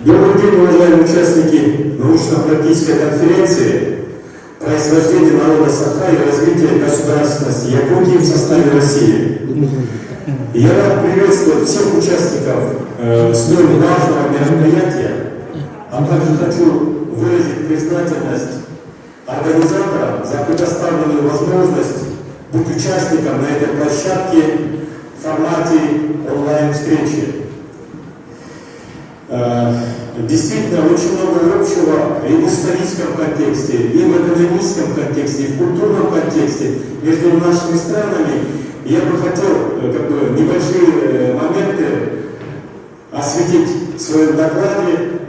Добрый день, уважаемые участники научно-практической конференции «Происхождение народа Саха и развитие государственности Якутии в составе России». Я рад приветствовать всех участников столь важного мероприятия, а также хочу выразить признательность организаторам за предоставленную возможность быть участником на этой площадке в формате онлайн-встречи. Действительно, очень много общего и в историческом контексте, и в экономическом контексте, и в культурном контексте между нашими странами. Я бы хотел небольшие моменты осветить в своем докладе,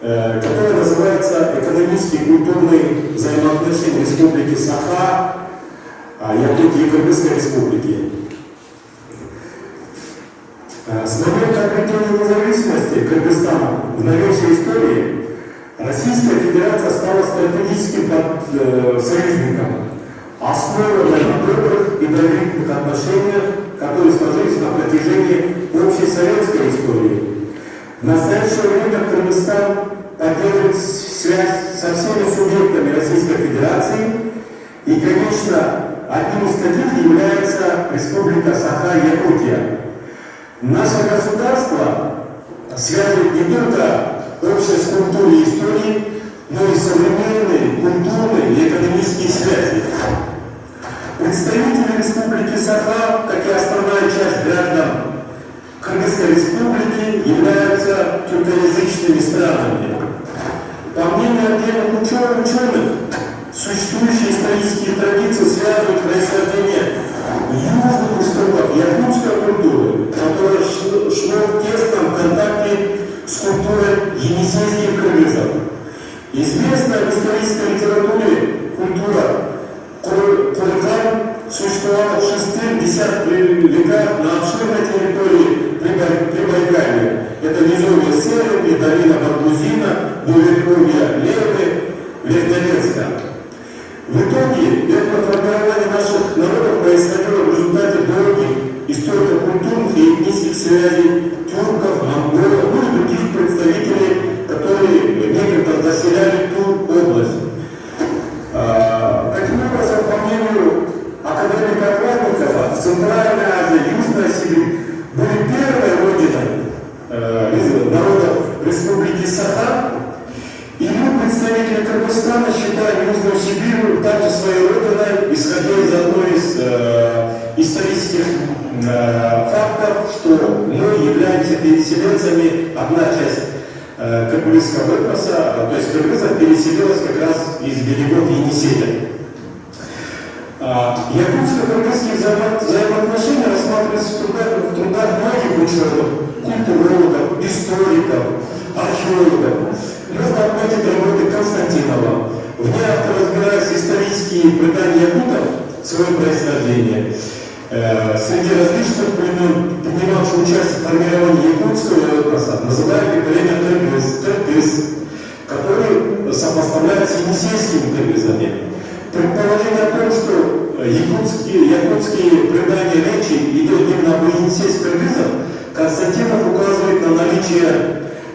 который называется «Экономические и культурные взаимоотношения Республики Саха, Якутии и Кыргызской Республики». С момента обретения независимости Кыргызстана в новейшей истории Российская Федерация стала стратегическим союзником, основанной на добрых и доверительных отношениях, которые сложились на протяжении общей советской истории. В настоящее время Кыргызстан поддерживает связь со всеми субъектами Российской Федерации, и, конечно, одним из таких является Республика Саха-Якутия. Наше государство связывает не только общность культуры и истории, но и современные культурные и экономические связи. Представители Республики Саха, как и основная часть граждан Кыргызской Республики, являются тюркоязычными странами. По мнению отдельных ученых, существующие исторические традиции связывают происхождение южных истоков якутской культуры, которая шло в тесном контакте с культурой енисейских кыргызов. Известная в исторической литературе культура курган существовала в 6-10 веках на обширной территории Прибайкалья. Это низовье Северни, долина Баргузина, Буверковья Левы, Вердолецка. В итоге этноформирование наших народов происходило в результате долгих историко-культурных и этнических связей тюрков, монголов, и других представителей, которые некогда заселяли ту область. Таким образом, по мнению академика Кладникова, Центральная Азия, Южная Сибирь были первой родиной народов Республики Саха. И мы, представители Кыргызстана, считаем Южную Сибирь также своей родиной, исходя из одной из исторических фактов, что мы являемся переселенцами, одна часть кыргызского этноса, то есть кыргызов переселилась как раз из берегов Енисея. Якутско-кыргызские взаимоотношения рассматриваются в трудах многих ученых, культурологов, историков, археологов. Можно отметить работы Константинова. В ней автор разбирается исторические предания якутов, свое происхождение. Среди различных племен, принимавших участие в формировании якутского этноса, называют племя Кыргыз, которые сопоставляют с енисейскими кыргызами. Предположение о том, что якутские предания речи идет именно об енисейских кыргызах, Константинов указывает на наличие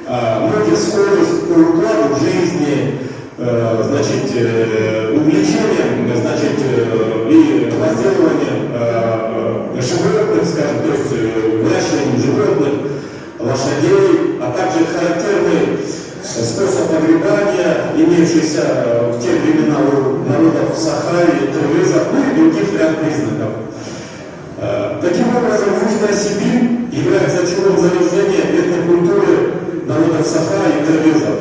многих схожестей по укладу жизни, увлечением, и возделыванием животных, скажем, то есть выращиванием животных, лошадей, а также характерный способ погребания, имеющийся в те времена у народов Саха и Кыргызов, и других ряд признаков. Таким образом, Южная Сибирь является очагом зарождения этной культуры народов Саха и Кыргызов.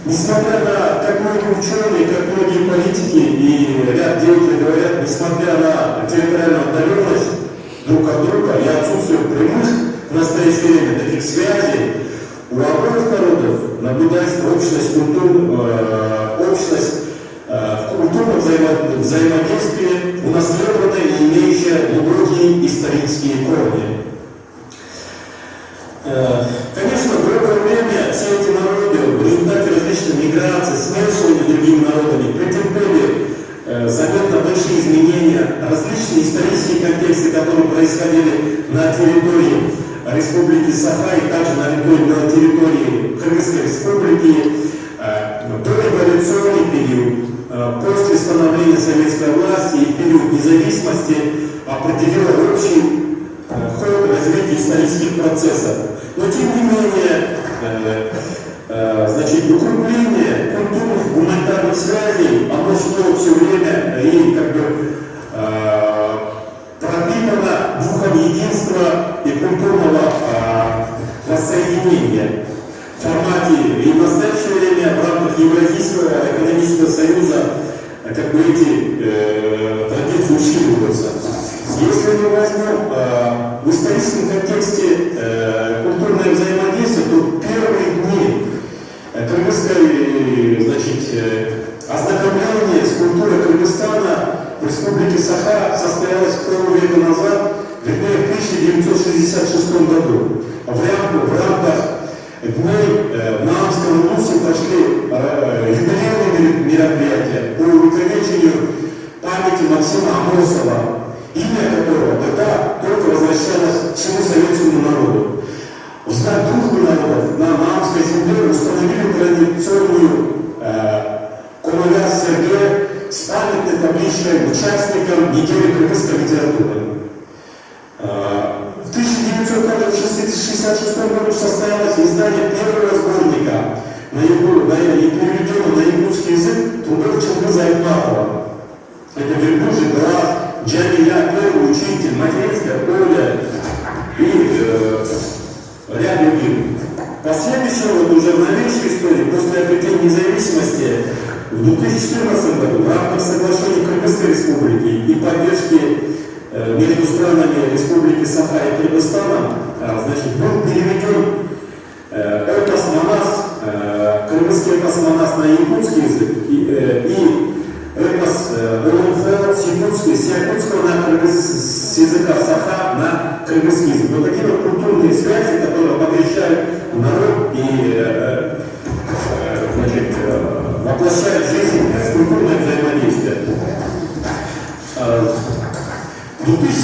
Несмотря на, как многие ученые, как многие политики и ряд деятелей говорят, несмотря на территориальную отдаленность друг от друга и отсутствие прямых в настоящее время таких связей, у обоих народов наблюдается общность в культурном взаимодействии, унаследованная и имеющая глубокие исторические корни. Конечно, в другое время все эти народы в результате различных миграций, смешивания с другими народами претерпели заметно большие изменения, различные исторические контексты, которые происходили на территории Республики Саха и также на территории Кыргызской Республики, дореволюционный период, после становления советской власти и период независимости определила общий ход развития исторических процессов. Но тем не менее, значит, укрепление культурных гуманитарных связей, оно шло все время и как бы пропитано духом единства и культурного воссоединения. В формате и в настоящее время в рамках Евразийского экономического союза как бы эти традиции усиливаются. Если мы возьмем в историческом контексте культурное взаимодействие, то первые дни кыргызской, значит, ознакомление с культурой Кыргызстана в республике Саха состоялось полвека назад, вернее, в 1966 году. В рамках дней на Амском Улусе прошли юбилейные мероприятия по увековечению памяти Максима Амосова, имя которого тогда только возвращалось всему советскому народу. В знак дружбы народов на Амской земле установили традиционную Комовяз Сергея с памятной табличкой участникам недели кыргызской литературы. В 1966 году состоялось издание первого сборника, переведенного на якутский язык трудов Чингиза Айтматова. Это Верблюжий глаз, Джамиля, первый учитель, Материнская поля и ряд других. Последующего, уже в новейшей истории, после обретения независимости, в 2014 году в рамках соглашения Кыргызской Республики и поддержки между странами Республики Саха и Кыргызстаном, значит, был переведен эпос Манас, кыргызский эпос Манас на якутский язык и эпос ОНФ с якутского с языка Саха на кыргызский язык. Вот такие вот культурные связи, которые обогащают народ и значит, воплощают в жизнь культурное взаимодействие.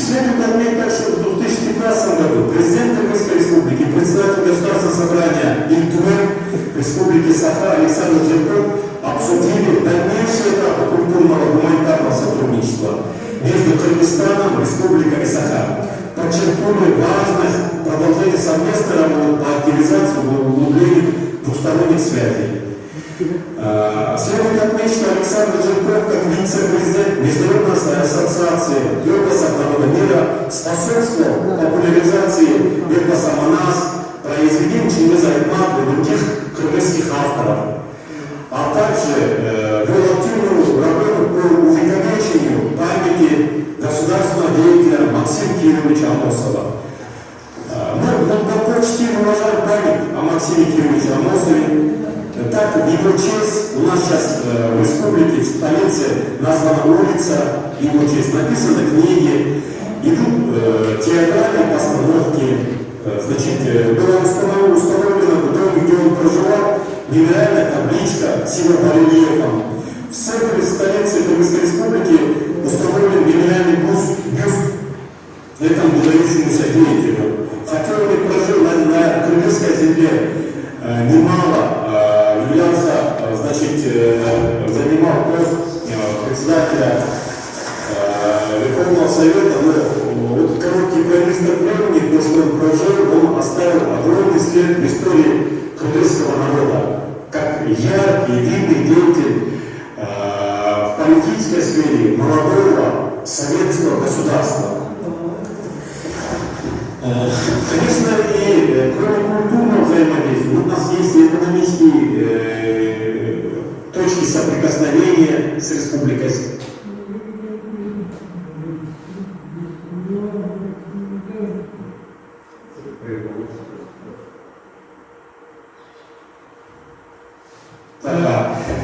Следует отметить так, что в 2015 году президент Кыргызской Республики, председатель Государственного собрания ИЛТУЭ Республики Саха Александр Джерков обсудили дальнейшие этапы культурного гуманитарного сотрудничества между Кыргызстаном, Республикой Саха. Подчеркнули важность продолжения совместной работы по активизации и углублению двусторонних связей. Следует отметить, что Александр Джерков, как вице-президент Международной ассоциации эпосов народа мира, способствовал популяризации эпоса Манас, произведений Чингиза Айтматова и других кыргызских авторов, а также вел активную работу по увековечению памяти государственного деятеля Максима Кирилловича Амосова. Мы глубоко чтим и уважаем память о Максиме Кирилловиче Амосове. Так, в его честь у нас сейчас в республике, в столице названа улица, в его честь написаны книги, идут театральные постановки. Значит, была установлена в доме, где он проживал, мемориальная табличка с его барельефом. В центре столицы Кыргызской Республики установлен мемориальный бюст этому выдающемуся деятелю. Хотя он и прожил на кыргызской земле немало, являлся, значит, занимал пост председателя Верховного Совета, но вот короткий промежуток времени, то, что он прожил, он оставил огромный след в истории кыргызского народа, как яркий, видный деятель в политической сфере молодого советского государства. Конечно, и кроме культурного взаимодействия, у нас есть и экономические точки соприкосновения с республикой.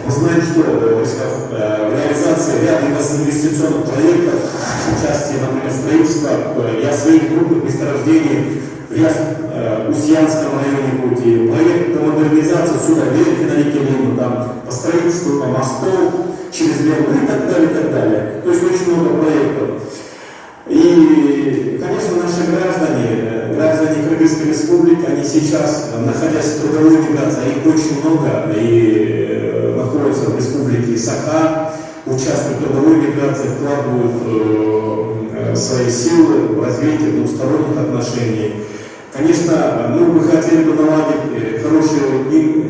Вы знаете, что в реализации ряда инвестиционных проектов, в части, например, строительства своих крупных месторождений в Устьянском районе пути, проект по модернизации суда Верхи на реке Лиму, там, по строительству мостов через Лиму и так далее, и так далее. То есть очень много проектов. И, конечно, наши граждане Кыргызской Республики, они сейчас, находясь в трудовой миграции, их очень много, и находятся в Республике Саха, участвуют в трудовой миграции, вкладывают свои силы в развитие двусторонних отношений. Конечно, мы бы хотели бы наладить хорошие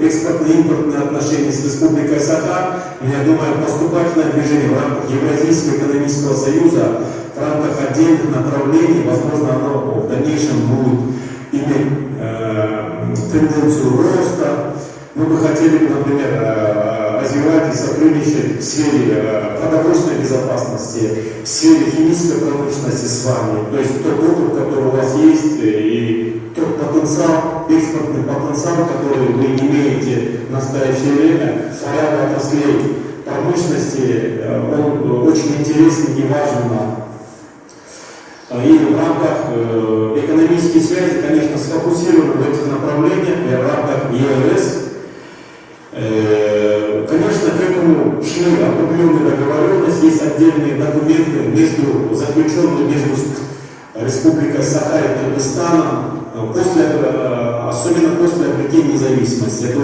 экспортно-импортные отношения с Республикой Саха, но я думаю, поступательное движение в рамках Евразийского экономического союза, в рамках отдельных направлений, возможно, оно в дальнейшем будет иметь тенденцию роста. Мы бы хотели, например, развивать и сотрудничать в сфере продовольственной безопасности, в сфере химической промышленности с вами. То есть тот опыт, который у вас есть, и тот потенциал, экспортный потенциал, который вы имеете в настоящее время в ряде отраслей промышленности, он очень интересен и важен нам. И в рамках экономической связи, конечно, сфокусированы в этих направлениях, и в рамках ЕРС. Конечно, к этому шли определенные договоренности, есть отдельные документы заключенные между Республикой Саха и Кыргызстаном, особенно после обретения независимости. Это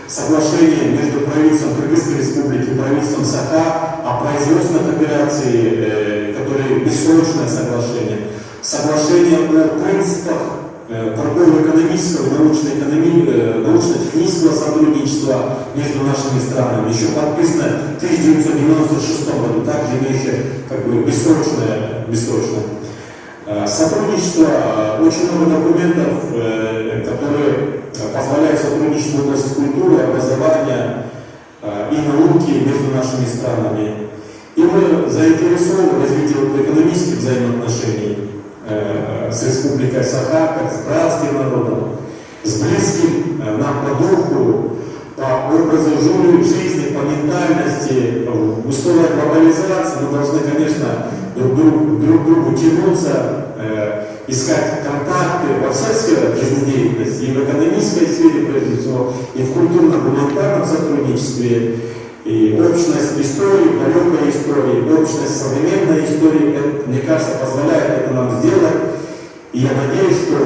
соглашение между правительством Кыргызской Республики и правительством Саха о производственной кооперации, которое бессрочное соглашение. Соглашение о принципах торгово-экономического и научно-технического сотрудничества между нашими странами, еще подписано в 1996 году, также имеющее бессрочное сотрудничество. Очень много документов, которые позволяют сотрудничать в области культуры, образования и науки между нашими странами. И мы заинтересованы в развитии экономических взаимоотношений с Республикой Саха, как с братским народом, с близким нам по духу, по образу жизни, по ментальности. В условиях глобализации мы должны, конечно, друг к другу тянуться, искать контакты во всех сферах жизнедеятельности, и в экономической сфере, прежде всего, и в культурно-гуманитарном сотрудничестве. И общность истории, далекой истории, общность современной истории, это, мне кажется, позволяет это нам сделать. И я надеюсь, что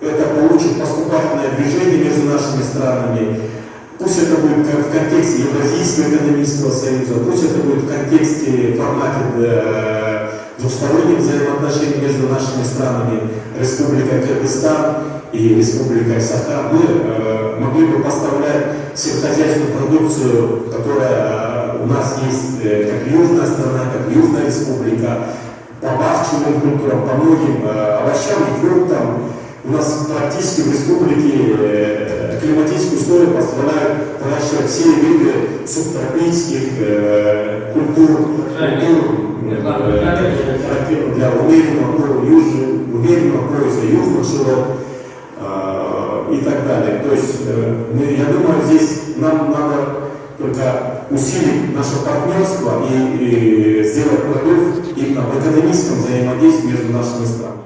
это получит поступательное движение между нашими странами. Пусть это будет в контексте Евразийского экономического союза, пусть это будет в контексте формате двусторонних взаимоотношений между нашими странами, Республикой Кыргызстан и Республикой Саха. Мы могли бы поставлять сельскохозяйственную продукцию, которая у нас есть, как южная страна, как южная республика, по бахчевым культурам, по многим овощам и фруктам. У нас практически в республике климатические условия позволяют выращивать все виды субтропических культур, характерных для умеренного пояса южных широт и так далее. То есть, я думаю, здесь нам надо только усилить наше партнерство и сделать прорыв именно в экономическом взаимодействии между нашими странами.